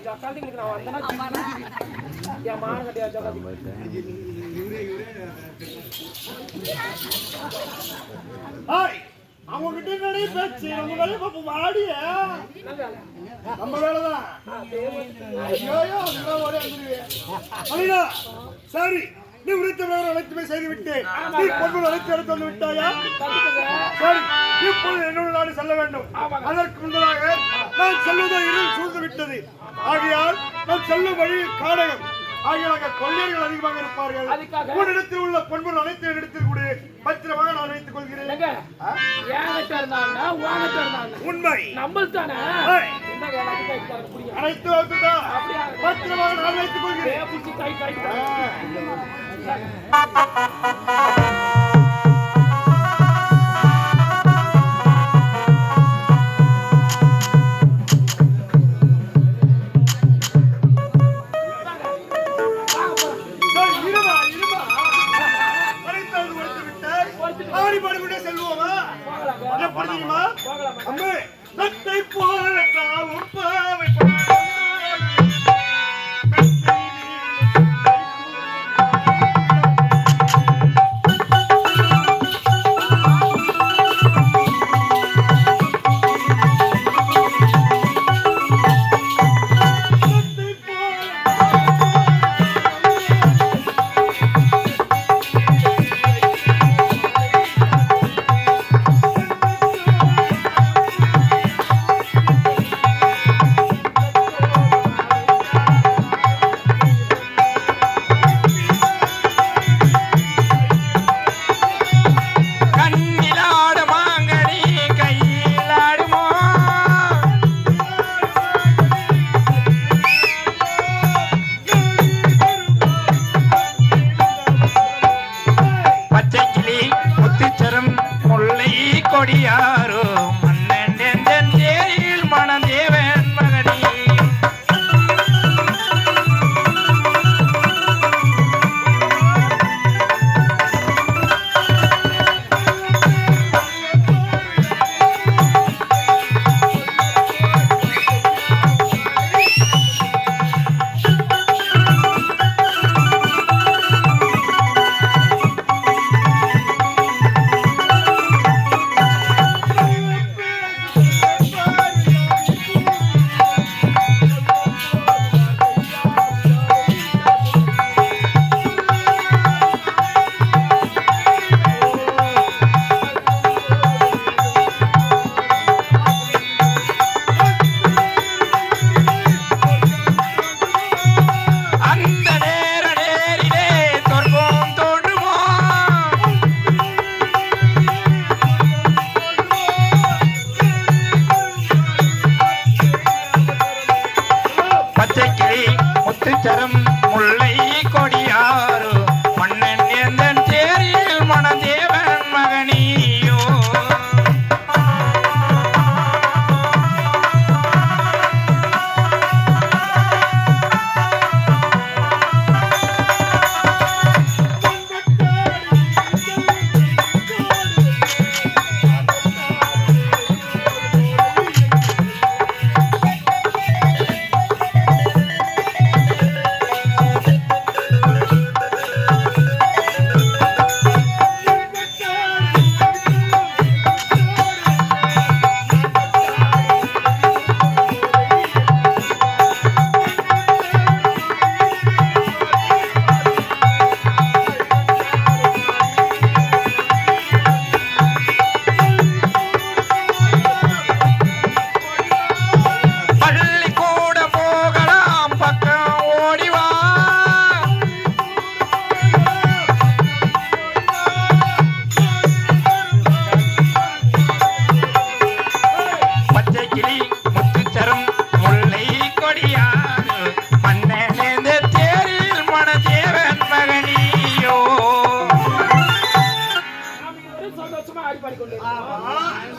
ஜக்காலிங்களுக்கு நான் வந்தேன்னா என் மான கட்டியா ஜக்காலி அவங்க கிட்ட நிறைய பேச்சு நம்ம வேலை பாப்ப வாடிய நம்ம வேலைதான். சரி, நீ உரைத்த வேற அனைத்துமே செய்து விட்டேன். நீ பொருள் அனைத்து எடுத்து வந்து விட்டாயா? சரி, இப்பொழுது என்னோட நாடு செல்ல வேண்டும். அதற்கு முன்னதாக நான் செல்வதோ இருள் சூழ்ந்து விட்டது. ஆகையால் நான் செல்லும் வழியில் காடகம் ஆகிய கொள்ளையர்கள் அதிகமாக இருப்பார்கள். உன்னிடத்தில் உள்ள பொன்பொருள் அனைத்து இடத்தில் கூட பத்திரமாக நான் வைத்துக் கொள்கிறேன். உண்மை நம்மள்தானே அனைத்து பத்திரமாக நான் வைத்துக் கொள்கிறேன்.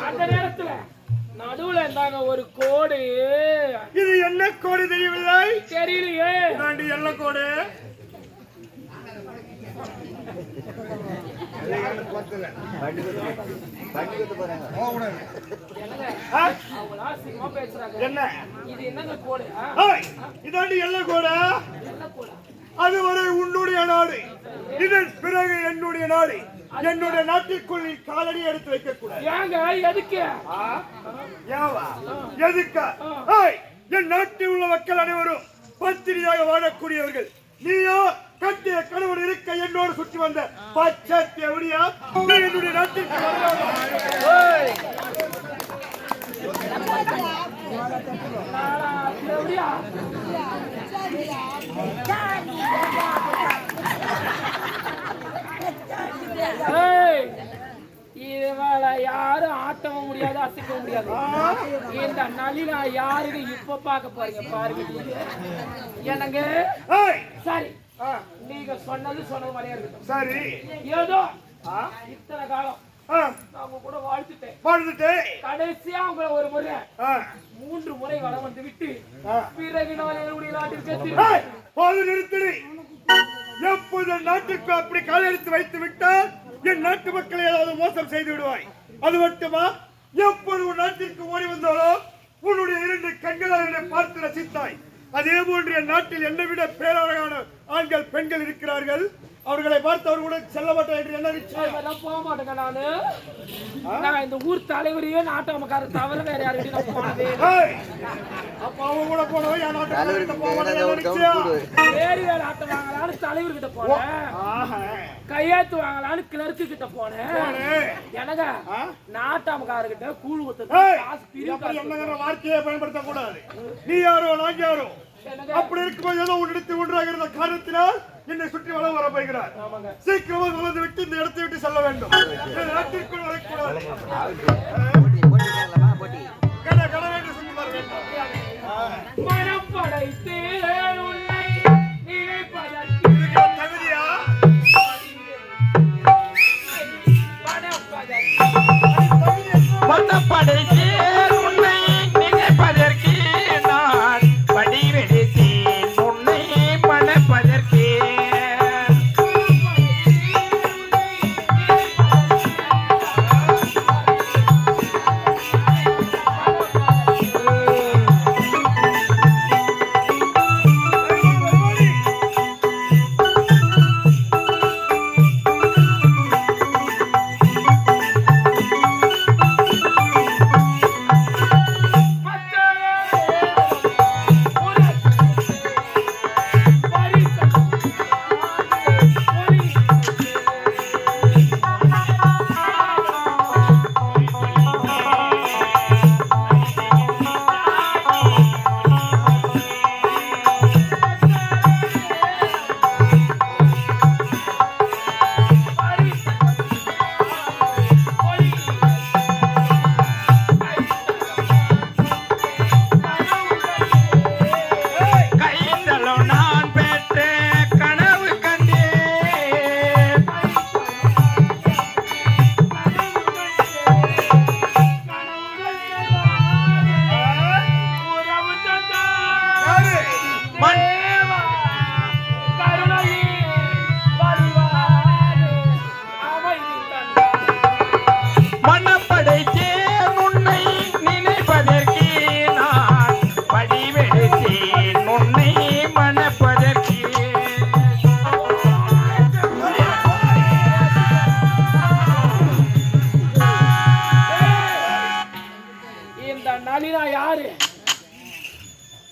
அந்த நேரத்துல நடுவுல இருந்தாங்க ஒரு கோடு. இது என்ன கோடு தெரியவில்லை? தெரியலையே. எல்ல கோடு என்ன இது என்னங்க கோடு? இதாண்டி எல்லை கோடா? அதுவரை உன்னுடைய நாடு, இதன் பிறகு என்னுடைய நாடு. என்னுடைய நாட்டிற்குள் காலடி எடுத்து வைக்க கூடாது. ஏங்க எதுக்கு? எதுக்கா? என் நாட்டில் உள்ள மக்கள் அனைவரும் பத்திரியாக வாழக்கூடியவர்கள். நீயோ கட்டிய கணவன் இருக்க என்னோடு சுற்றி வந்த பச்சை எப்படியா நீ என்னுடைய நாட்டிற்கு இவளை யாரும் ஆட்டவும் முடியாது, அசைக்கவும் முடியாது. இந்த நளினா யாருக்கு இப்ப பார்க்க போறீங்க பாருங்க. என்னங்க சரி, நீங்க சொன்னது மாதிரியா இருக்கு. சரி, ஏதோ இத்தனை காலம் நான் கூட வாழ்த்துட்டேன். கடைசியா உங்களை ஒரு முறை 3 முறை வர வந்து விட்டு பிறகு நான் என்னுடைய நாட்டிற்கு நிறுத்தி எப்போது நாட்டுக்கு அப்படி காலெடுத்து வைத்து விட்டால் என் நாட்டு மக்களை ஏதாவது மோசம் செய்து விடுவாய். அது மட்டுமா, எப்போது உன் நாட்டிற்கு ஓடி வந்தாலோ உன்னுடைய 2 கண்களால் பார்த்து ரசித்தாய். அதே போன்று என் நாட்டில் என்னை விட பேரழகான ஆண்கள் பெண்கள் இருக்கிறார்கள். அவர்களை பார்த்து அவர் கூட செல்ல மாட்டேன் என்று என்ன நிச்சயம்? போக மாட்டேங்க. நான் இந்த ஊர் தலைவரையே நாட்டமக்கார தவிர வேற யாரும் அப்ப அவங்க கூட போனவன் என் நாட்டு வேறு வேலை ஆட்டம் வாங்கலான்னு தலைவர்கிட்ட போனேன். கையெழுத்து வாங்கலான்னு கிளர்க்கு கிட்ட போனேன். எனக்கு நாட்டாமக்காரர்கிட்ட கூழ் ஊத்த வார்த்தையை பயன்படுத்த கூடாது. நீ யாரோ நான் யாரோ அப்படி இருக்கும்போது ஏதோ உன்னிடத்தில் ஒன்றாக இருந்த காரணத்தினால் என்னை சுற்றி வர போகிறார். சீக்கிரமாக வளர்ந்து விட்டு இந்த இடத்தை விட்டு செல்ல வேண்டும். நாட்டிற்குள் வரக்கூடாது. தகுதியா படைத்து உன்னை நினைப்பதற்கு நான் படிவெடுத்தேன் உன்னை மணப்பதற்கு.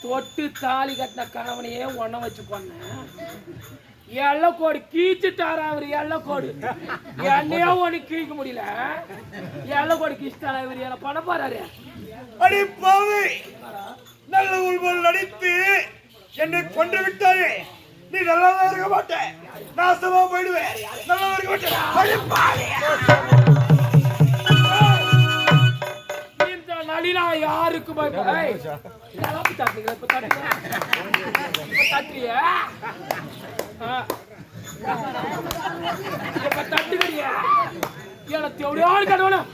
தொட்டு தாலி கட்டின கணவனையே ஒன்ன வச்சு பண்ணேன். எல்லக்கோடு கீச்சுட்டாரா அவரு. எல்லக்கோடு என்னையோ ஒண்ணு கிழிக்க முடியல. எல்லக்கோடு கீச்சுட்டாரா இவரு. என்ன பண்ண போறாரு? அடிப்பாவி, நல்ல உள்வல் நடித்து என்னை கொண்டு விட்டாயே. நீ நல்லாதான் இருக்க மாட்டேன், நாசமா போயிடுவேன். நல்லா இருக்க மாட்டேன். நளினா யாருக்கு தட்டுக்கிறியா? எனக்கு எவ்வளோ கடவுளும்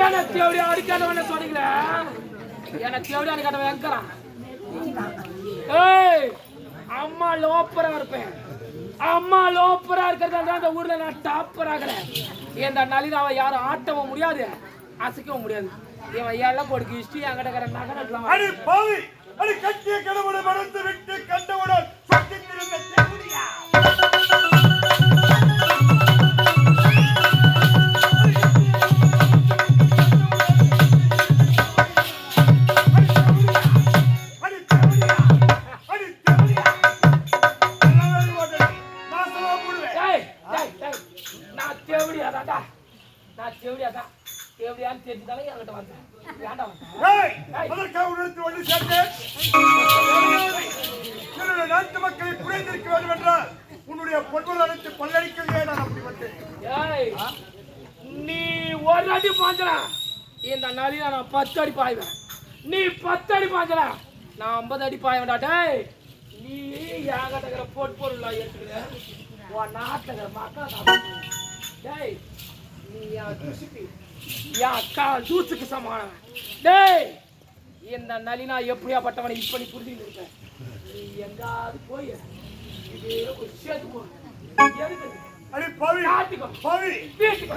எனக்கு எவ்வளோ அடிக்காதவன சொன்னீங்களே. எனக்கு எவ்வளோ அடிக்காதவன் எங்கிறான்? ஏய் அம்மா லோப்பரா இருப்பேன். அம்மா லோப்பரா இருக்கிறதால அந்த ஊர்ல நான் டாப்பர் ஆகிறேன். இந்த நளினாவை யாரும் ஆட்டவும் முடியாது, அசைக்கவும் முடியாது. இவன் எல்லாம் கொடுக்கு இஷ்டி என்கிட்ட நகரம். அடி பாவி, அடி கட்டிய கணவனை மறந்து விட்டு கண்டவுடன் சத்தித்திருந்த தேவடியா. நான் தேவடியாதான் தேவடியான்னு தெரிஞ்சுதானே என்கிட்ட வந்தேன். வேண்டாம் நாட்டு மக்களை புரிந்திருக்க வேண்டும் என்றால் உன்னுடைய பொருள் அழைத்து பல்லடிக்கவே நான் அப்படி வந்தேன். நீ ஒரு அடி பாஞ்சலா இந்த நாளில நான் 10 அடி பாய்வேன். நீ 10 அடி பாஞ்சலா நான் 50 அடி பாய வேண்டாட்டே. நீ என்கிட்ட பொருள் எடுத்துக்கிற உன் நாட்டுல மக்கள் டேய் நீ ஜூஸுக்கு சமானம். டேய் இந்த நளினா எப்படியாப்பட்டவனை இப்படி புரிஞ்சுக்கிட்டு இருக்க. நீ எங்காவது போய் இதே ஒரு சேர்த்து போ. அடி பாவி, பாவி, வீட்டுக்கு